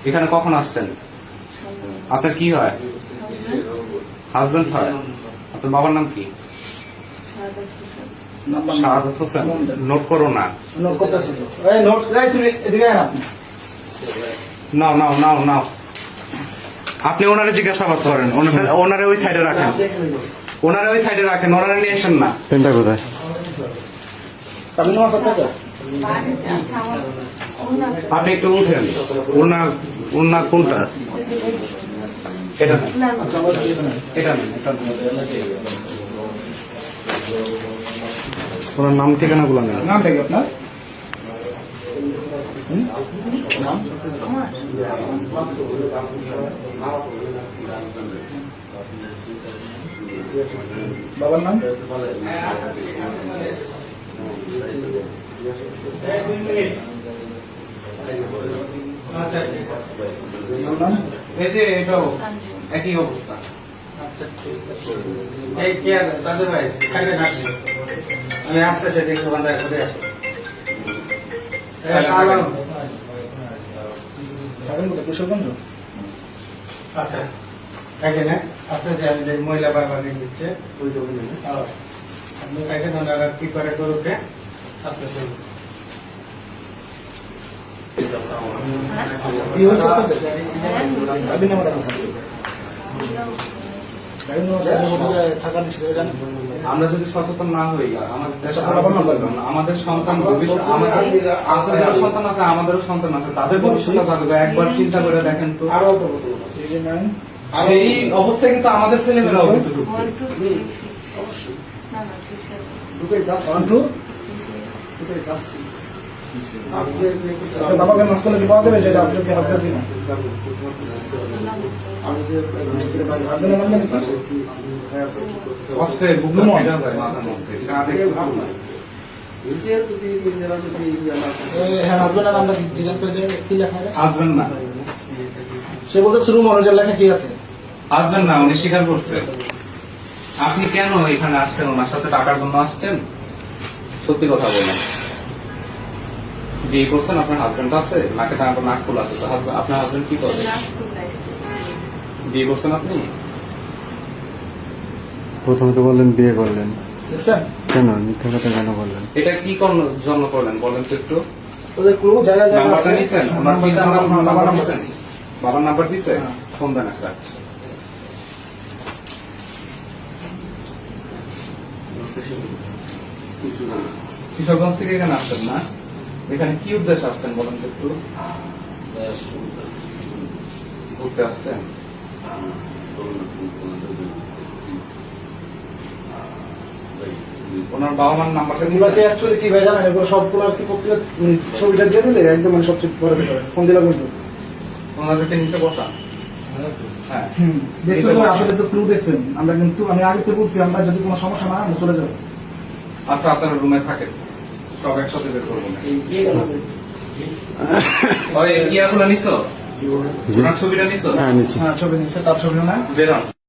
এখানে কখন আসছেন? আপনার কি হয়? হাজবেন্ড হয়? আপনার বাবার নাম কি? শাহাদাত হোসেন। নোট করো না। নাও নাও নাও নাও। আপনি ওনারে জিজ্ঞাসাবাদ করেন, ওনারে ওই সাইডে রাখেন, ওনারে ওই সাইডে রাখেন, ওনারে নিয়ে আসেন না। পেনটা কোথায়? আপনি একটু উঠেন। ওনা কোনটা? এটা নেন, এটা নেন, এটা নেন। ওনার নাম ঠিকানা গুলো নেন। নামটা কি আপনার? বাবার নাম? এই যে এটাও একই অবস্থা। আমি আসতেছি, দেখি বান্ধায় ঘুরে আসি। থাকেন কোথায়? কিশোরগঞ্জ? আচ্ছা, এখানে আসতেছি আমি, যে মহিলা বারবার দিচ্ছে আপনি এখানে ওনারা কি করে গরুকে আসতেছে। কি হয়েছে আপনাদের? গাড়ি নাম্বার আছে? গাড়ি নাম্বার থাকা নিষেধ জানেন? আমরা যদি সচেতন না হই, আমাদের সন্তান আপনাদেরও সন্তান আছে, আমাদেরও সন্তান আছে, তাদের ভবিষ্যৎ থাকবে। একবার চিন্তা করে দেখেন তো, সেই অবস্থায় কিন্তু আমাদের ছেলেমেয়েরাও কিন্তু ঢুকবে। বাবাকে মাস্ক করে পাওয়া যাবে, যেটা আপনাকে হাসপাতাল দিন। কষ্টে বুক ফেটে যায় মাথার মধ্যে, এটা না দেখলে ভালো না। হ্যাঁ, হাসবেন্ডের নামটা জিজ্ঞাসা করে কি লেখা আছে? আসবেন না, সে বলতে রুম অনুযায়ী লেখা কি আছে? আসবেন না, উনি স্বীকার করছে। আপনি কেন এখানে আসছেন? ওনার সাথে টাকার জন্য আসছেন? সত্যি কথা বলেন। বিয়ে করছেন? আপনার হাজবেন্ড আছে? নাকে নাক ফুল আছে, আপনার হাজবেন্ড কি করে? বিয়ে করছেন আপনি? প্রথমে তো বললেন বিয়ে করলেন, দেখছেন? কেন মিথ্যা কথা কেন বললেন? এটা কি জন্য করলেন বলেন তো একটু। ওদের ক্লু জায়গা নাম্বারটা নিছেন? ওনার পিতার নাম্বার নিছেন? বাবার নাম্বার দিছে? ফোন দেন একটা। কিশোরগঞ্জ থেকে এখানে আসছেন না? এখানে কি উদ্দেশ্যে আসছেন বলেন তো একটু। ঘুরতে আসছেন? ওনার বাবা মার নাম্বারটা এগুলোকে অ্যাকচুয়ালি কি ভাই জানেন, এগুলো সবগুলো কি পত্রিকা ছবিটা দিয়ে দিলে একদম মানে সবচেয়ে বড় ব্যাপার। ফোন দিলাম কিন্তু ওনাদেরকে নিচে বসা। হ্যাঁ, দেখছেন তো, আসলে তো ক্লু দেখছেন। আমরা কিন্তু আমি আগে তো বলছি, আমরা যদি কোনো সমস্যা না আমরা চলে যাবো। আচ্ছা আপনারা রুমে থাকেন, সব একসাথে বের করবো না। ওই ইয়াগুলো নিছো? ওনার ছবিটা নিছো? হ্যাঁ নিচ্ছি। হ্যাঁ, ছবি নিচ্ছে, তার ছবি না বেরোন।